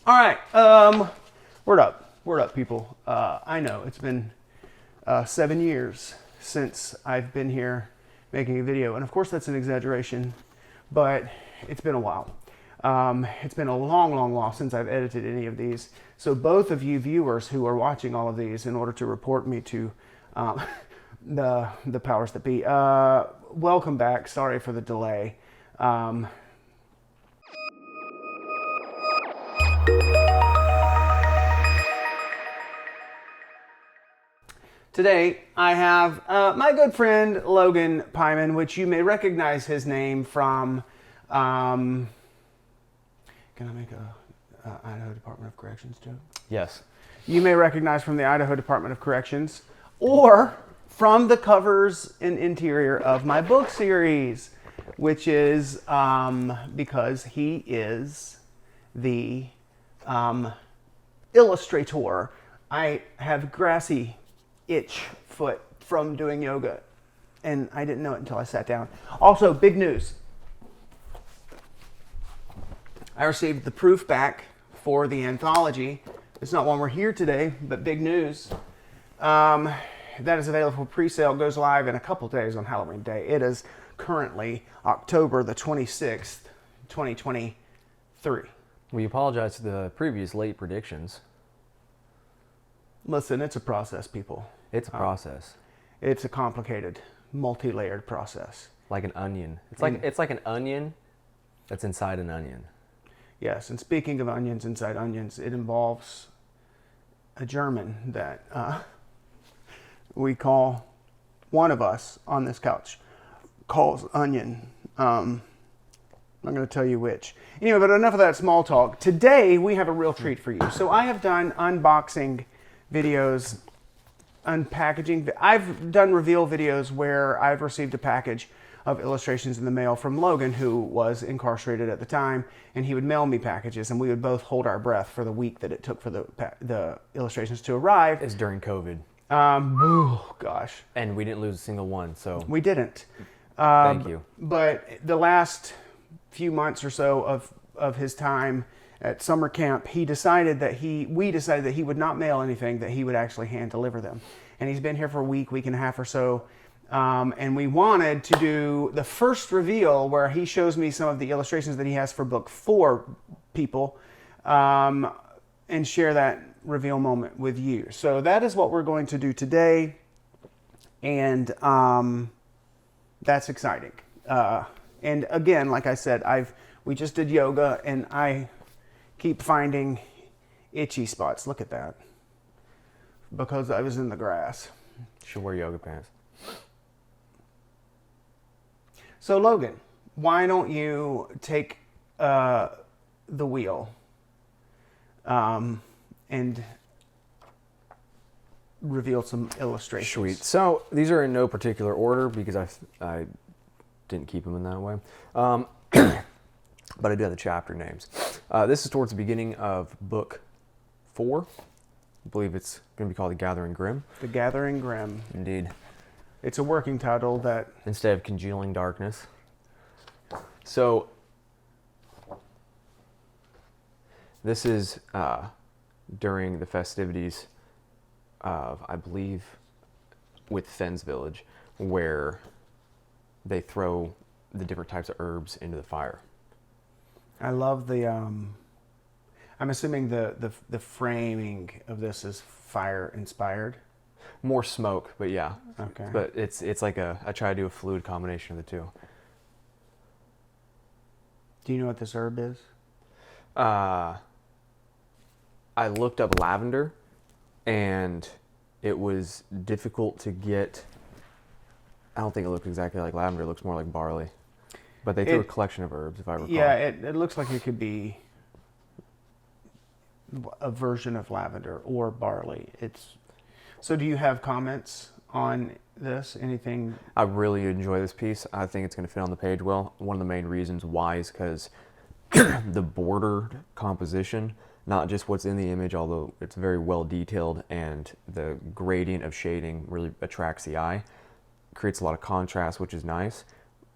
All right. Word up, people. I know it's been 7 years since I've been here making a video, and of course that's an exaggeration, but it's been a while. It's been a long while since I've edited any of these. So both of you viewers who are watching all of these in order to report me to the powers that be, welcome back. Sorry for the delay. Today, I have my good friend Logan Peyman, which you may recognize his name from, can I make a Idaho Department of Corrections joke? Yes. You may recognize from the Idaho Department of Corrections, or from the covers and interior of my book series, which is because he is the illustrator. I have grassy itch foot from doing yoga, and I didn't know it until I sat down. Also, big news. I received the proof back for the anthology. It's not one we're here today, but big news. That is available for pre-sale. Goes live in a couple days on Halloween Day. It is currently October the 26th, 2023. We apologize for the previous late predictions. Listen, it's a process, people. It's a process. It's a complicated, multi-layered process. Like an onion. It's like an onion that's inside an onion. Yes, and speaking of onions inside onions, it involves a German that we call, one of us on this couch calls onion. I'm not going to tell you which. Anyway, but enough of that small talk. Today, we have a real treat for you. So I have done unboxing videos, unpackaging. I've done reveal videos where I've received a package of illustrations in the mail from Logan, who was incarcerated at the time, and he would mail me packages, and we would both hold our breath for the week that it took for the illustrations to arrive. It's during COVID. Oh, gosh. And we didn't lose a single one, so... We didn't. Thank you. But the last few months or so of his time at summer camp, we decided that he would not mail anything, that he would actually hand deliver them. And he's been here for a week and a half or so. And we wanted to do the first reveal where he shows me some of the illustrations that he has for book 4 people, and share that reveal moment with you. So that is what we're going to do today. And that's exciting. And again, like I said, we just did yoga, and I keep finding itchy spots. Look at that. Because I was in the grass. Should wear yoga pants. So Logan, why don't you take the wheel and reveal some illustrations. Sweet. So these are in no particular order because I didn't keep them in that way. But I do have the chapter names. This is towards the beginning of book 4. I believe it's going to be called The Gathering Grim. The Gathering Grim. Indeed. It's a working title that... Instead of Congealing Darkness. So, this is during the festivities of, I believe, with Fenn's Village, where they throw the different types of herbs into the fire. I love the... I'm assuming the framing of this is fire-inspired. More smoke, but yeah. Okay. But it's like I try to do a fluid combination of the two. Do you know what this herb is? I looked up lavender, and it was difficult to get. I don't think it looks exactly like lavender. It looks more like barley. But they threw a collection of herbs, if I recall. Yeah, it looks like it could be a version of lavender or barley. So do you have comments on this? Anything? I really enjoy this piece. I think it's going to fit on the page well. One of the main reasons why is because the border composition, not just what's in the image, although it's very well detailed, and the gradient of shading really attracts the eye, creates a lot of contrast, which is nice,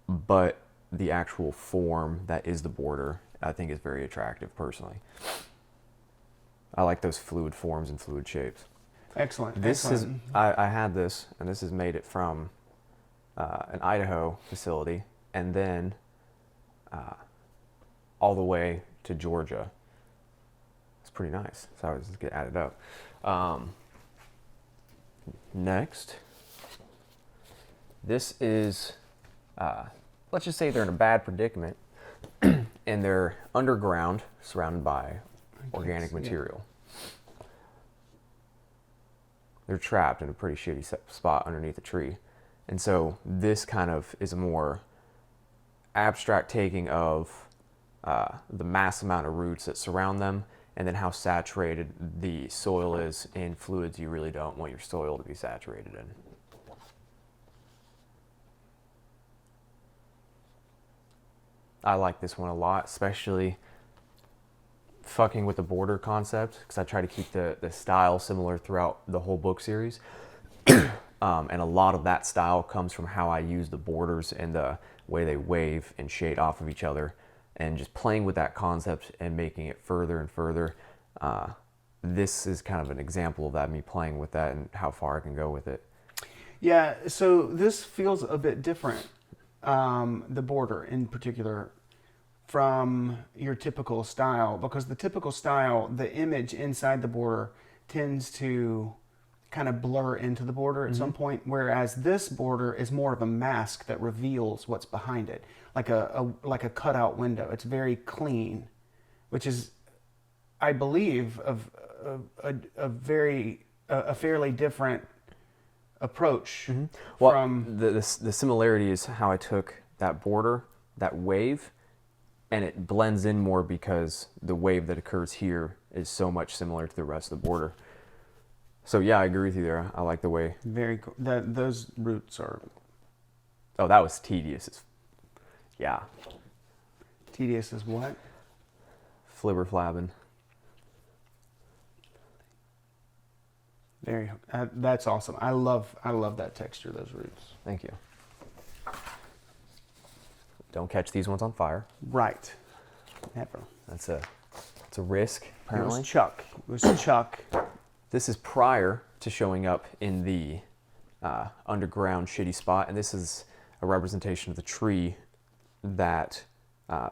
but the actual form that is the border, I think, is very attractive personally. I like those fluid forms and fluid shapes. Excellent. This excellent. is, I had this, and this is made it from an Idaho facility, and then all the way to Georgia. It's pretty nice. So I was just get added up. Next, this is, let's just say they're in a bad predicament, and they're underground, surrounded by organic material. They're trapped in a pretty shitty spot underneath a tree. And so this kind of is a more abstract taking of the mass amount of roots that surround them, and then how saturated the soil is in fluids you really don't want your soil to be saturated in. I like this one a lot, especially fucking with the border concept, because I try to keep the style similar throughout the whole book series. And a lot of that style comes from how I use the borders and the way they wave and shade off of each other, and just playing with that concept and making it further and further. This is kind of an example of that, me playing with that and how far I can go with it. Yeah, so this feels a bit different, the border in particular, from your typical style, because the typical style, the image inside the border tends to kind of blur into the border at some point, whereas this border is more of a mask that reveals what's behind it, like a cutout window. It's very clean, which is, I believe, a fairly different approach. Well, from the similarity is how I took that border, that wave, and it blends in more because the wave that occurs here is so much similar to the rest of the border. So yeah, I agree with you there. I like the way. very cool. Those roots are Oh, that was tedious. Yeah, tedious as what? flibber flabbing. Very. That's awesome. I love that texture. Those roots. Thank you. Don't catch these ones on fire. Right. Never. It's a risk, apparently. It was Chuck. It was Chuck. This is prior to showing up in the underground shitty spot, and this is a representation of the tree that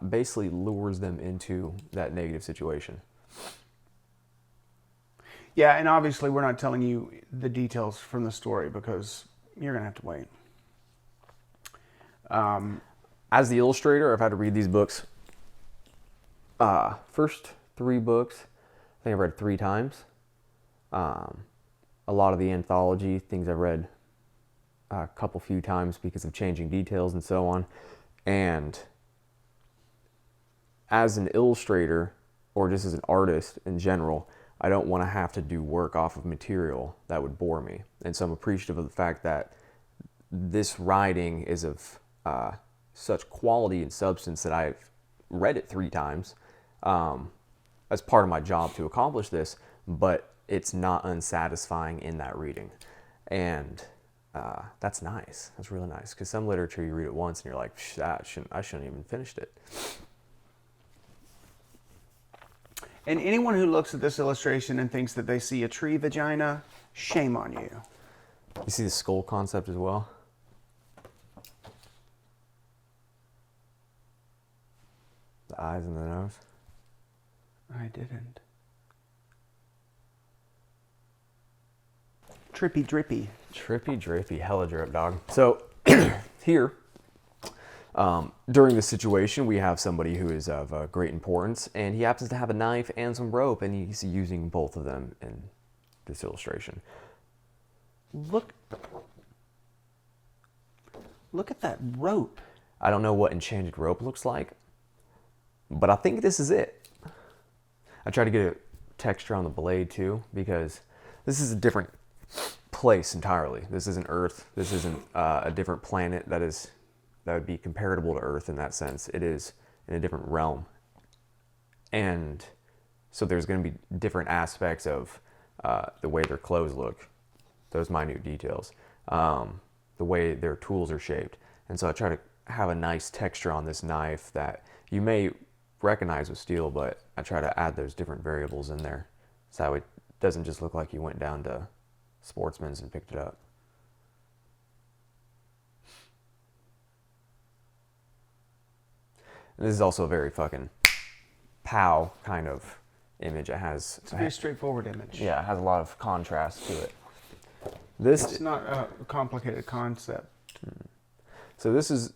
basically lures them into that negative situation. Yeah, and obviously we're not telling you the details from the story because you're gonna have to wait. As the illustrator, I've had to read these books. First 3 books, I think I've read 3 times. A lot of the anthology things I've read a few times because of changing details and so on. And as an illustrator, or just as an artist in general, I don't want to have to do work off of material that would bore me. And so I'm appreciative of the fact that this writing is of such quality and substance that I've read it 3 times as part of my job to accomplish this, but it's not unsatisfying in that reading. And that's nice. That's really nice, because some literature you read it once and you're like, I shouldn't even finished it. And anyone who looks at this illustration and thinks that they see a tree vagina, shame on you. You see the skull concept as well? The eyes and the nose. I didn't. Trippy drippy. Trippy drippy, hella drip, dog. So here, during this situation, we have somebody who is of great importance, and he happens to have a knife and some rope, and he's using both of them in this illustration. Look at that rope. I don't know what enchanted rope looks like, but I think this is it. I try to get a texture on the blade too, because this is a different place entirely. This isn't Earth. This isn't a different planet that would be comparable to Earth in that sense. It is in a different realm. And so there's going to be different aspects of the way their clothes look, those minute details, the way their tools are shaped. And so I try to have a nice texture on this knife that you may recognize with steel, but I try to add those different variables in there So it doesn't just look like you went down to Sportsman's and picked it up. And this is also a very fucking pow kind of image. It's a very straightforward image. Yeah, it has a lot of contrast to it. It's not a complicated concept. So this is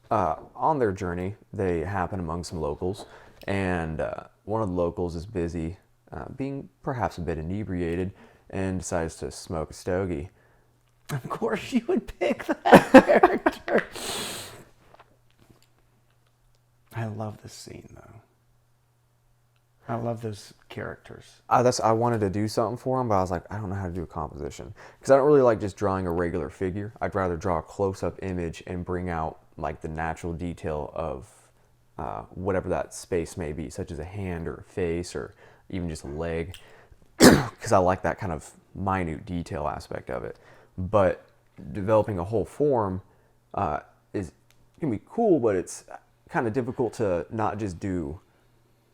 on their journey. They happen among some locals, and one of the locals is busy being perhaps a bit inebriated and decides to smoke a stogie. Of course you would pick that character. I love this scene, though. I love those characters. I wanted to do something for him, but I was like, I don't know how to do a composition. Because I don't really like just drawing a regular figure. I'd rather draw a close-up image and bring out like the natural detail of whatever that space may be, such as a hand or a face or even just a leg. Because I like that kind of minute detail aspect of it. But developing a whole form can be cool, but it's kind of difficult to not just do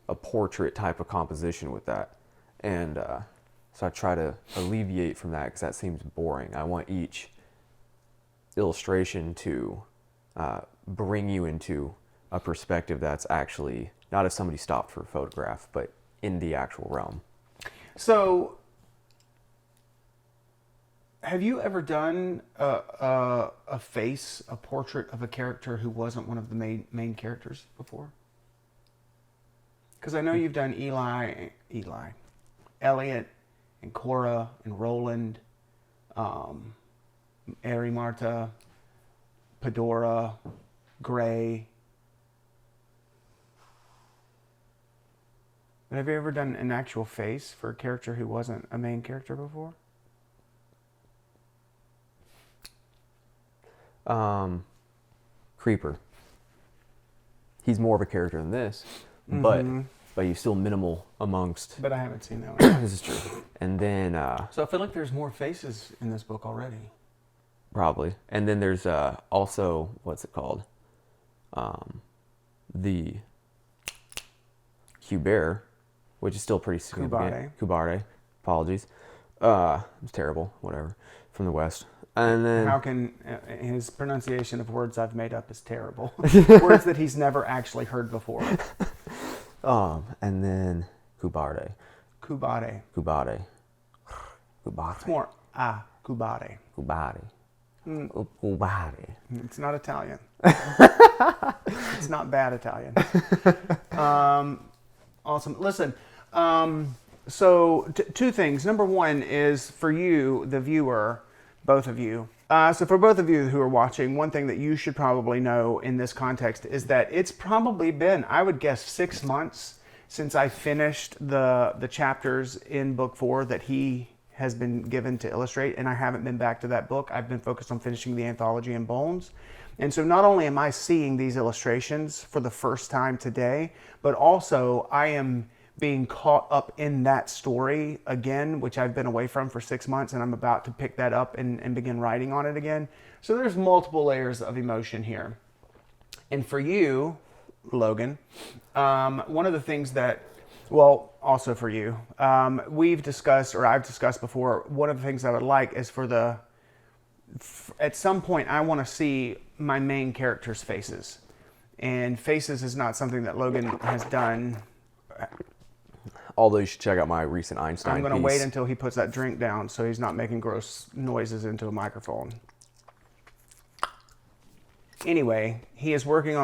a portrait type of composition with that. And so I try to alleviate from that because that seems boring. I want each illustration to bring you into a perspective that's actually not if somebody stopped for a photograph, but in the actual realm. So, have you ever done a portrait of a character who wasn't one of the main characters before? Because I know you've done Elliot, and Cora, and Roland, Ari Marta, Pedora, Gray. But have you ever done an actual face for a character who wasn't a main character before? Creeper. He's more of a character than this, but he's still minimal amongst. But I haven't seen that one. This is true. And then so I feel like there's more faces in this book already. Probably. And then there's also what's it called? The Hubert, which is still pretty significant. Kubare. Apologies. It's terrible. Whatever. From the West. And then how can his pronunciation of words I've made up is terrible? Words that he's never actually heard before. And then Kubare. Kubare. It's more Kubare. Kubare. Kubare. It's not Italian. It's not bad Italian. Awesome. Listen, so two things. Number one is for you, the viewer, both of you. So for both of you who are watching, one thing that you should probably know in this context is that it's probably been, I would guess, 6 months since I finished the chapters in book 4 that he has been given to illustrate, and I haven't been back to that book. I've been focused on finishing the anthology in Bones. And so not only am I seeing these illustrations for the first time today, but also I am being caught up in that story again, which I've been away from for 6 months, and I'm about to pick that up and begin writing on it again. So there's multiple layers of emotion here. And for you, Logan, one of the things that, well, also for you, we've discussed, or I've discussed before, one of the things I would like is at some point I want to see my main characters' faces. And faces is not something that Logan has done. Although you should check out my recent Einstein piece. I'm going to wait until he puts that drink down so he's not making gross noises into a microphone. Anyway, he is working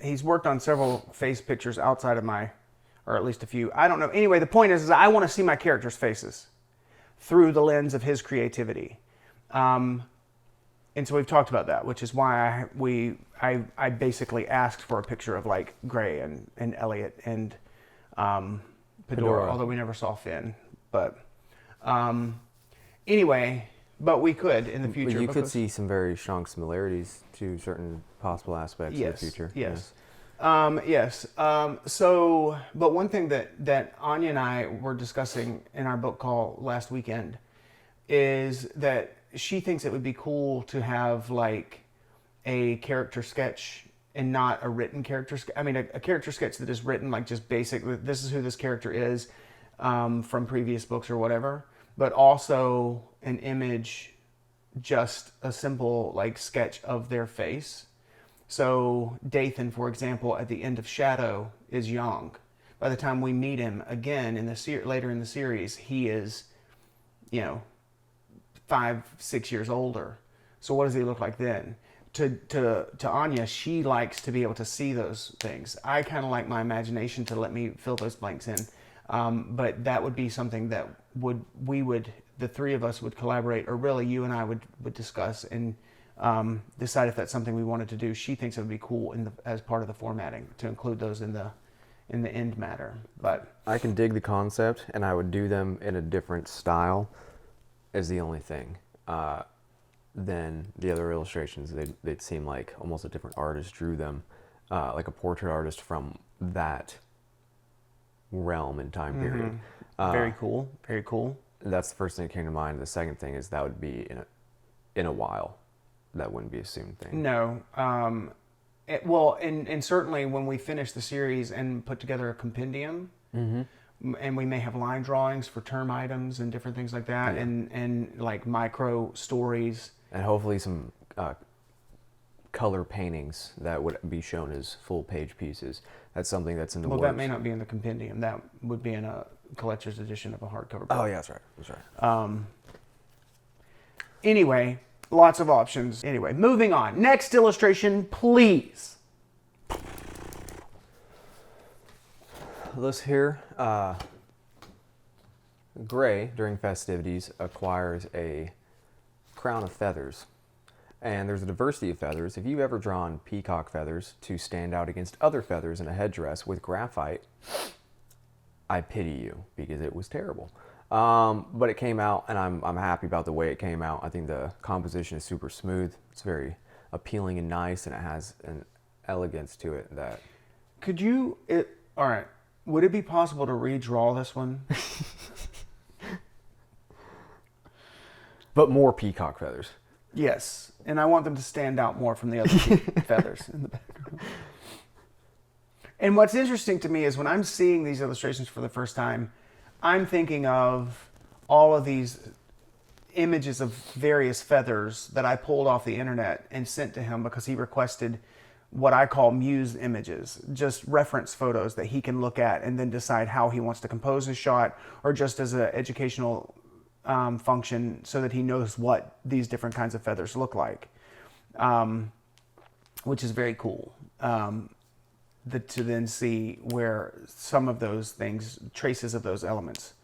he's worked on several face pictures outside of or at least a few. I don't know. Anyway, the point is I want to see my characters' faces through the lens of his creativity. And so we've talked about that, which is why I basically asked for a picture of like Gray and Elliot and Pedora, although we never saw Finn. But anyway, but we could in the future. But you could see some very strong similarities to certain possible aspects of the future. Yes. Yes. So, but one thing that Anya and I were discussing in our book call last weekend is that she thinks it would be cool to have like a character sketch and not a written character. I mean, a character sketch that is written like just basic. This is who this character is from previous books or whatever. But also an image, just a simple like sketch of their face. So Dathan, for example, at the end of Shadow is young. By the time we meet him again in the later in the series, he is, 5-6 years older. So what does he look like then? To Anya, she likes to be able to see those things. I kind of like my imagination to let me fill those blanks in. But that would be something that the three of us would collaborate, or really you and I would discuss and decide if that's something we wanted to do. She thinks it would be cool as part of the formatting to include those in the end matter. But I can dig the concept, and I would do them in a different style. Is the only thing. Than the other illustrations. They'd seem like almost a different artist drew them, like a portrait artist from that realm and time period. Very cool. Very cool. That's the first thing that came to mind. The second thing is that would be in a while. That wouldn't be a soon thing. No. And certainly when we finish the series and put together a compendium, and we may have line drawings for term items and different things like that, and like micro stories. And hopefully some color paintings that would be shown as full page pieces. That's something that's in the works. Well, that may not be in the compendium. That would be in a collector's edition of a hardcover book. Oh, yeah, that's right. That's right. Anyway, lots of options. Anyway, moving on. Next illustration, please. This here, Gray, during festivities, acquires a crown of feathers. And there's a diversity of feathers. If you've ever drawn peacock feathers to stand out against other feathers in a headdress with graphite, I pity you, because it was terrible. But it came out, and I'm happy about the way it came out. I think the composition is super smooth. It's very appealing and nice, and it has an elegance to it that... All right. Would it be possible to redraw this one? But more peacock feathers. Yes. And I want them to stand out more from the other feathers in the background. And what's interesting to me is when I'm seeing these illustrations for the first time, I'm thinking of all of these images of various feathers that I pulled off the internet and sent to him because he requested what I call muse images, just reference photos that he can look at and then decide how he wants to compose his shot, or just as an educational function so that he knows what these different kinds of feathers look like, which is very cool. To then see where some of those things, traces of those elements,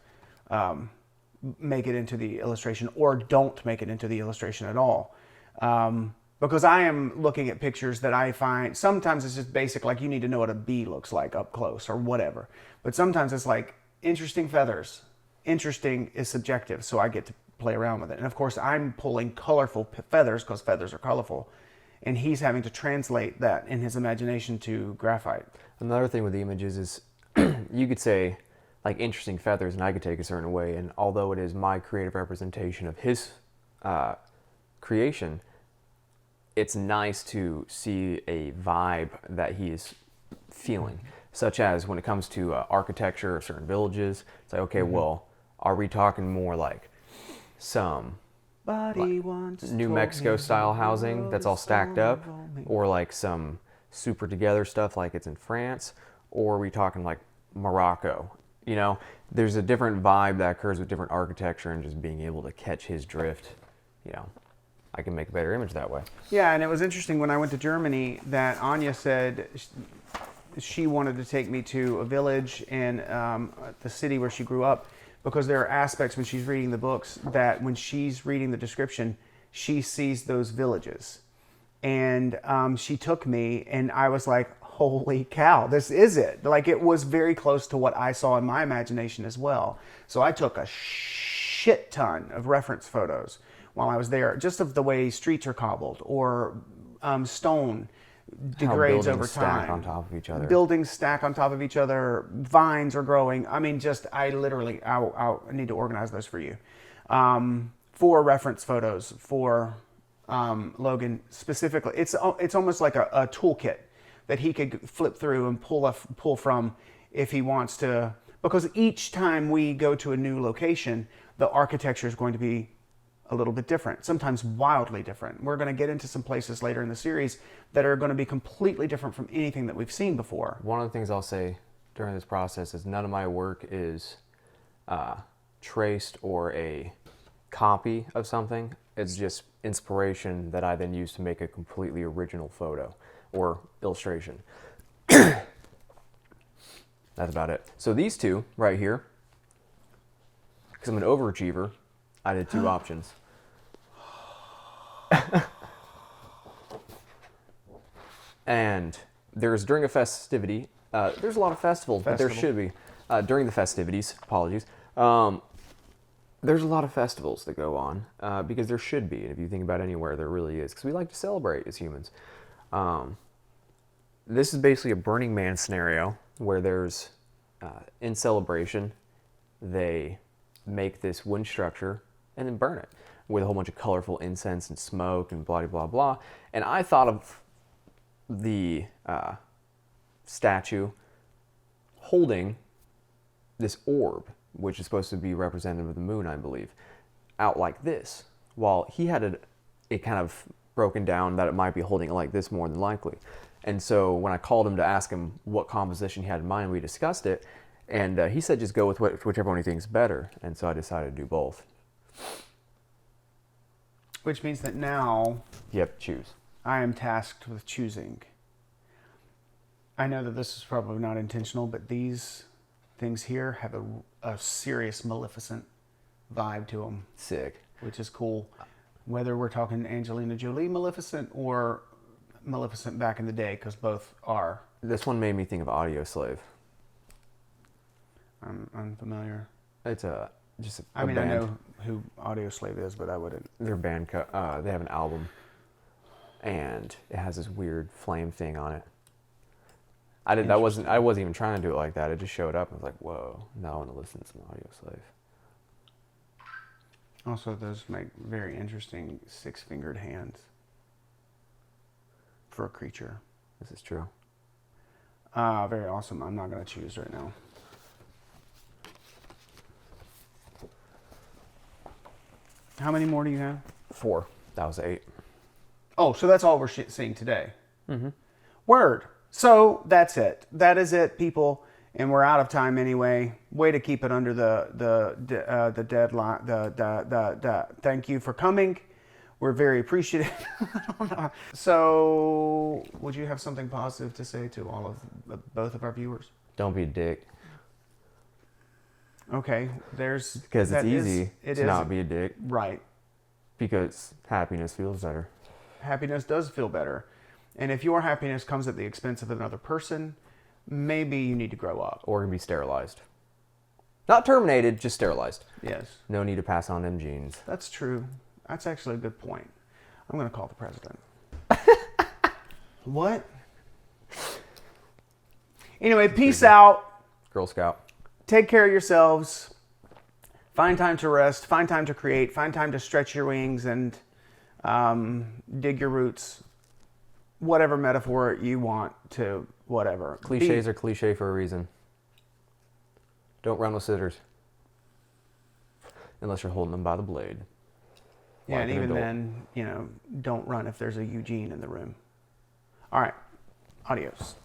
make it into the illustration or don't make it into the illustration at all. Because I am looking at pictures that I find, sometimes it's just basic, like you need to know what a bee looks like up close or whatever. But sometimes it's like interesting feathers. Interesting is subjective, so I get to play around with it. And of course, I'm pulling colorful feathers because feathers are colorful. And he's having to translate that in his imagination to graphite. Another thing with the images is you could say, like, interesting feathers, and I could take a certain way. And although it is my creative representation of his creation, it's nice to see a vibe that he is feeling. Such as when it comes to architecture of certain villages, it's like, okay, well, are we talking more like some New Mexico style housing that's all stacked up, or like some super together stuff like it's in France, or are we talking like Morocco? You know, there's a different vibe that occurs with different architecture, and just being able to catch his drift, I can make a better image that way. Yeah, and it was interesting when I went to Germany that Anya said she wanted to take me to a village in the city where she grew up, because there are aspects when she's reading the books that when she's reading the description, she sees those villages. And she took me, and I was like, holy cow, this is it. Like, it was very close to what I saw in my imagination as well. So I took a shit ton of reference photos while I was there, just of the way streets are cobbled, or stone degrades over time. Stack on top of each other. Buildings stack on top of each other. Vines are growing. I mean, I need to organize those for you. 4 reference photos for Logan specifically. It's almost like a toolkit that he could flip through and pull from if he wants to. Because each time we go to a new location, the architecture is going to be a little bit different, sometimes wildly different. We're going to get into some places later in the series that are going to be completely different from anything that we've seen before. One of the things I'll say during this process is none of my work is traced or a copy of something. It's just inspiration that I then use to make a completely original photo or illustration. That's about it. So these two right here, because I'm an overachiever, I did 2 options. And there's during a festivity, there's a lot of festivals, but there should be. During the festivities, apologies, there's a lot of festivals that go on because there should be. And if you think about anywhere, there really is, because we like to celebrate as humans. This is basically a Burning Man scenario where there's, in celebration, they make this wooden structure and then burn it with a whole bunch of colorful incense and smoke and blah, blah, blah. And I thought of the statue holding this orb, which is supposed to be representative of the moon, I believe, out like this, while he had it kind of broken down that it might be holding it like this more than likely. And so when I called him to ask him what composition he had in mind, we discussed it, and he said just go with whichever one he thinks better. And so I decided to do both. Which means that now You have to choose. I am tasked with choosing. I know that this is probably not intentional, but these things here have a serious Maleficent vibe to them. Sick. Which is cool. Whether we're talking Angelina Jolie Maleficent or Maleficent back in the day, because both are. This one made me think of Audio Slave. I'm unfamiliar. It's just a I mean, band. I know who Audio Slave is, but I wouldn't. Their band, they have an album, and it has this weird flame thing on it. I wasn't even trying to do it like that. It just showed up. I was like, whoa, now I want to listen to some Audio Slave. Also, those make very interesting 6-fingered hands for a creature. This is true. Very awesome. I'm not going to choose right now. How many more do you have? 4. That was 8. Oh, so that's all we're seeing today. Mm-hmm. Word. So that's it. That is it, people. And we're out of time anyway. Way to keep it under the deadline. Thank you for coming. We're very appreciative. So, would you have something positive to say to both of our viewers? Don't be a dick. Okay, there's because it's easy to not be a dick. Right. Because happiness feels better. Happiness does feel better. And if your happiness comes at the expense of another person, maybe you need to grow up. Or be sterilized. Not terminated, just sterilized. Yes. No need to pass on them genes. That's true. That's actually a good point. I'm going to call the president. What? Anyway, peace out. Girl Scout. Take care of yourselves. Find time to rest. Find time to create. Find time to stretch your wings and dig your roots. Whatever metaphor you want to, whatever. Cliches are cliche for a reason. Don't run with scissors. Unless you're holding them by the blade. Yeah, and even then, don't run if there's a Eugene in the room. All right. Adios.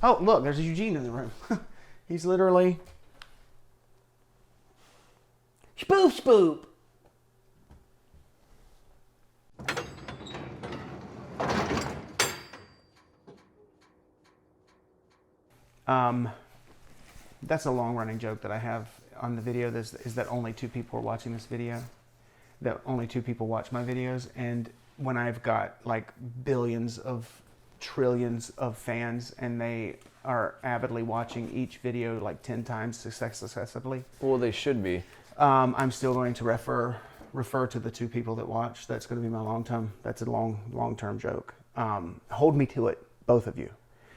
Oh, look, there's a Eugene in the room. He's literally... Spoop, spoop. That's a long-running joke that I have on the video. Is that only 2 people are watching this video. That only 2 people watch my videos. And when I've got like billions of trillions of fans and they are avidly watching each video like 10 times successively. Well, they should be. I'm still going to refer to the 2 people that watch. That's going to be my long-term. That's a long-term joke. Hold me to it, both of you.